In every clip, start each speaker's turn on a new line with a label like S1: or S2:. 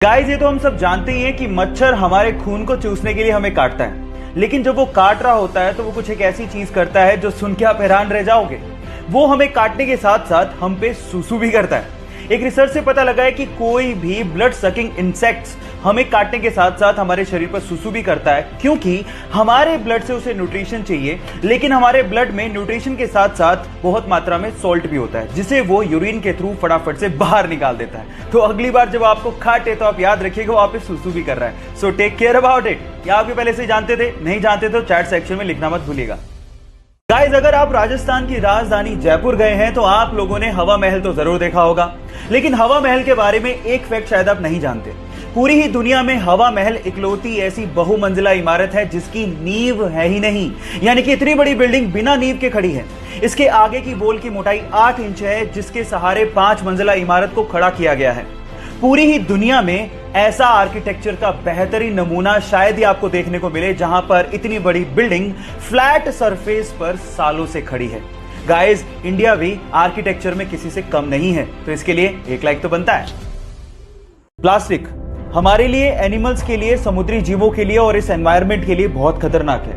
S1: Guys, ये तो हम सब जानते ही हैं कि मच्छर हमारे खून को चूसने के लिए हमें काटता है। लेकिन जब वो काट रहा होता है तो वो कुछ एक ऐसी चीज करता है जो सुन के आप हैरान रह जाओगे। वो हमें काटने के साथ साथ हम पे सुसु भी करता है। एक रिसर्च से पता लगा है कि कोई भी ब्लड सकिंग इंसेक्ट्स हमें काटने के साथ साथ हमारे शरीर पर सुसु भी करता है, क्योंकि हमारे ब्लड से उसे न्यूट्रिशन चाहिए। लेकिन हमारे ब्लड में न्यूट्रिशन के साथ साथ बहुत मात्रा में सॉल्ट भी होता है, जिसे वो यूरिन के थ्रू फटाफट से बाहर निकाल देता है। तो अगली बार जब आपको काटे तो आप याद रखिएगा वो आप पे सुसु भी कर रहा है। So take care about it. या आप भी पहले से जानते थे? नहीं जानते तो चैट सेक्शन में लिखना मत भूलिएगा। गाइस, अगर आप राजस्थान की राजधानी जयपुर गए हैं तो आप लोगों ने हवा महल तो जरूर देखा होगा। लेकिन हवा महल के बारे में एक फैक्ट शायद आप नहीं जानते। पूरी ही दुनिया में हवा महल इकलौती ऐसी बहुमंजिला इमारत है जिसकी नींव है ही नहीं, यानी कि इतनी बड़ी बिल्डिंग बिना नींव के खड़ी है। इसके आगे की बोल की मोटाई 8 इंच है, जिसके सहारे 5 मंजिला इमारत को खड़ा किया गया है। पूरी ही दुनिया में ऐसा आर्किटेक्चर का बेहतरीन नमूना शायद ही आपको देखने को मिले, जहां पर इतनी बड़ी बिल्डिंग फ्लैट सरफेस पर सालों से खड़ी है। गाइस, इंडिया भी आर्किटेक्चर में किसी से कम नहीं है, तो इसके लिए एक लाइक तो बनता है। प्लास्टिक हमारे लिए, एनिमल्स के लिए, समुद्री जीवों के लिए और इस एनवायरनमेंट के लिए बहुत खतरनाक है,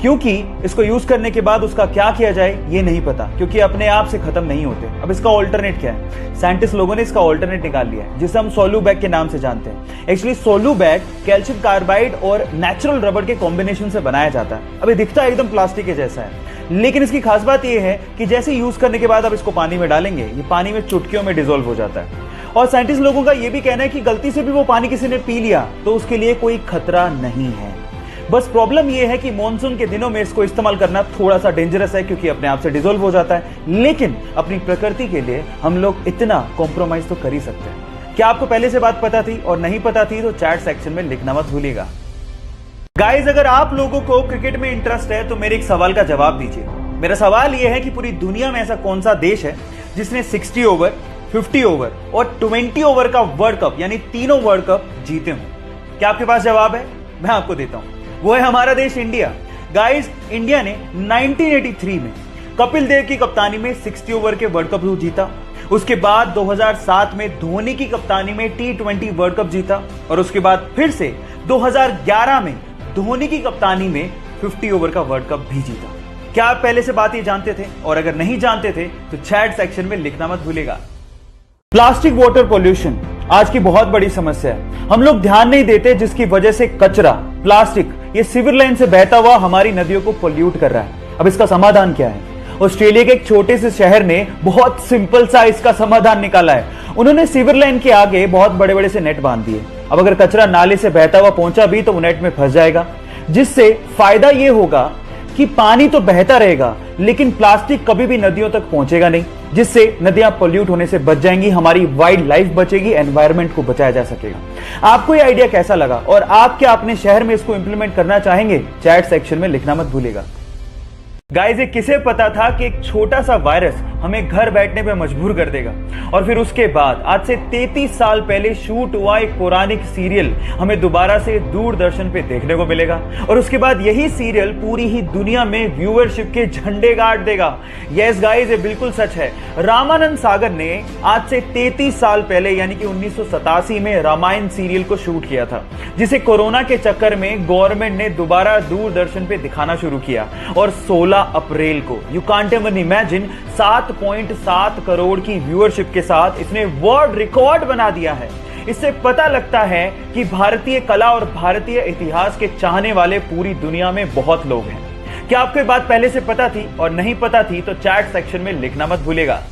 S1: क्योंकि इसको यूज करने के बाद उसका क्या किया जाए ये नहीं पता, क्योंकि अपने आप से खत्म नहीं होते। अब इसका ऑल्टरनेट क्या है? साइंटिस्ट लोगों ने इसका ऑल्टरनेट निकाल लिया है, जिसे हम सोलू बैग के नाम से जानते हैं। एक्चुअली सोलू बैग कैल्शियम कार्बाइड और नेचुरल रबर के कॉम्बिनेशन से बनाया जाता है। अब ये दिखता है एकदम प्लास्टिक के जैसा है, लेकिन इसकी खास बात यह है कि जैसे यूज करने के बाद आप इसको पानी में डालेंगे, ये पानी में चुटकियों में डिसॉल्व हो जाता है। और साइंटिस्ट लोगों का यह भी कहना है कि गलती से भी वो पानी किसी ने पी लिया तो उसके लिए कोई खतरा नहीं है। बस प्रॉब्लम यह है कि मॉनसून के दिनों में इसको इस्तेमाल करना थोड़ा सा डेंजरस है, क्योंकि अपने आप से डिसॉल्व हो जाता है। लेकिन अपनी प्रकृति के लिए हम लोग इतना कॉम्प्रोमाइज तो कर ही सकते हैं। क्या आपको पहले से बात पता थी? और नहीं पता थी तो चैट सेक्शन में लिखना मत भूलिएगा। गाइस, अगर आप लोगों को क्रिकेट में इंटरेस्ट है तो मेरे एक सवाल का जवाब दीजिए। मेरा सवाल यह है कि पूरी दुनिया में ऐसा कौन सा देश है जिसने 60 ओवर, 50 ओवर और 20 ओवर का वर्ल्ड कप, यानी तीनों वर्ल्ड कप जीते हों? क्या आपके पास जवाब है? मैं आपको देता हूं। वो है हमारा देश इंडिया। गाइस, इंडिया ने 1983 में कपिल देव की कप्तानी में 60 ओवर के वर्ल्ड कप जीता। उसके बाद 2007 में धोनी की कप्तानी में T20 वर्ल्ड कप जीता, और उसके बाद फिर से 2011 में धोनी की कप्तानी में 50 ओवर का वर्ल्ड कप भी जीता। क्या आप पहले से बात ये जानते थे? और अगर नहीं जानते थे तो चैट सेक्शन में लिखना मत भूलिएगा। प्लास्टिक वाटर पोल्यूशन आज की बहुत बड़ी समस्या है। हम लोग ध्यान नहीं देते, जिसकी वजह से कचरा, प्लास्टिक ये सीवर लाइन से बहता हुआ हमारी नदियों को पोल्यूट कर रहा है। अब इसका समाधान क्या है? ऑस्ट्रेलिया के एक छोटे से शहर ने बहुत सिंपल सा इसका समाधान निकाला है। उन्होंने सीवर लाइन के आगे बहुत बड़े बड़े से नेट बांध दिए। अब अगर कचरा नाले से बहता हुआ पहुंचा भी तो वो नेट में फंस जाएगा, जिससे फायदा ये होगा कि पानी तो बहता रहेगा लेकिन प्लास्टिक कभी भी नदियों तक पहुंचेगा नहीं, जिससे नदियां पोल्यूट होने से बच जाएंगी, हमारी वाइल्ड लाइफ बचेगी, एनवायरनमेंट को बचाया जा सकेगा। आपको ये आइडिया कैसा लगा और आप क्या अपने शहर में इसको इंप्लीमेंट करना चाहेंगे? चैट सेक्शन में लिखना मत भूलिएगा। गाइस, ये किसे पता था कि एक छोटा सा वायरस हमें घर बैठने पे मजबूर कर देगा? और फिर उसके बाद आज से 33 साल पहले शूट हुआ एक पौराणिक सीरियल हमें दोबारा से दूरदर्शन पे देखने को मिलेगा, और उसके बाद यही सीरियल पूरी ही दुनिया में व्यूअरशिप के झंडे गाड़ देगा। यस गाइस, ये बिल्कुल सच है। रामानंद सागर ने आज से 33 साल पहले यानी कि 1987 में रामायण सीरियल को शूट किया था, जिसे कोरोना के चक्कर में गवर्नमेंट ने दोबारा दूरदर्शन पे दिखाना शुरू किया। और 16 अप्रैल को, you can't even imagine, 7.7 crore की व्यूअरशिप के साथ इसने वर्ल्ड रिकॉर्ड बना दिया है। इससे पता लगता है कि भारतीय कला और भारतीय इतिहास के चाहने वाले पूरी दुनिया में बहुत लोग हैं। क्या आपको ये बात पहले से पता थी? और नहीं पता थी तो चैट सेक्शन में लिखना मत भूलिएगा।